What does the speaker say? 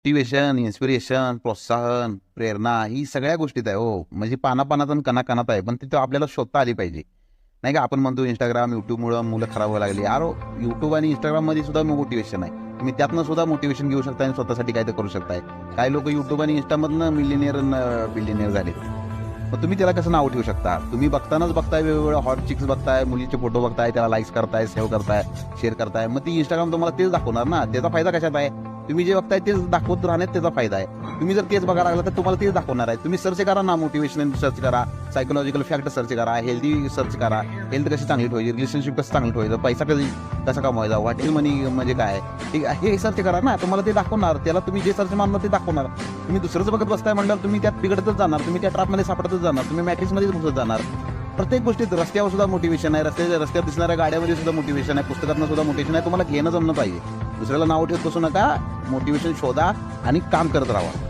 Motivation, inspiration, प्रोत्साहन, प्रेरणा ही सगळ्या गोष्टीत आहे हो. म्हणजे पानापानात आणि कणाकणात आहे, पण तिथं आपल्याला शोधता आली पाहिजे. नाही का आपण म्हणतो इंस्टाग्राम, युट्यूबमुळं मुलं खराब व्हायला लागली. यार युट्यूब आणि इंस्टाग्राममध्ये सुद्धा मोटिवेशन आहे. तुम्ही त्यातनं सुद्धा मोटिवेशन घेऊ शकता आणि स्वतःसाठी काय तर करू शकताय. काही लोक युट्यूब आणि इंस्टामधनं मिलिनियर बिलिनियर झाले. मग तुम्ही त्याला कसं नाव ठेवू शकता? तुम्ही बघतानाच बघताय, वेगवेगळ्या हॉट चिक्स बघताय, मुलीचे फोटो बघताय, त्याला लाईक्स करताय, सेव्ह करताय, शेअर करताय. मग ती इंस्टाग्राम तुम्हाला तेच दाखवणार ना. त्याचा फायदा कशात आहे? तुम्ही जे बघताय तेच दाखवत राहण्यात त्याचा फायदा आहे. तुम्ही जर तेच बघायला लागला तर तुम्हाला तेच दाखवणार आहे. तुम्ही सर्च करा ना, मोटिवेशन सर्च करा, सायकोलॉजिकल फॅक्ट सर्च करा, हेल्दी सर्च करा, हेल्थ कशी चांगली ठेवायची, रिलेशनशिप कसं चांगलं ठेवायचं, पैसा कसा कमवायचा, हॉटेल मनी म्हणजे काय, हे सर्च करा ना. तुम्हाला ते दाखवणार. त्याला तुम्ही जे सर्च मारणार ते दाखवणार. तुम्ही दुसरंच बघत बसताय म्हणल्यावर तुम्ही त्यात बिघडतच जाणार, तुम्ही त्या ट्रॅपमध्ये सापडतच जाणार, तुम्ही मॅट्रिक्समध्येच घुसत जाणार. प्रत्येक गोष्टीत रस्त्यावर सुद्धा मोटिवेशन आहे, रस्त्यात दिसणाऱ्या गाड्यामध्ये सुद्धा मोटिवेशन आहे, पुस्तकातनं सुद्धा मोटिवेशन आहे. तुम्हाला घेणं जमलं पाहिजे. दुसऱ्याला नाव ठेवत बसू नका. मोटिवेशन शोधा आणि काम करत राहा.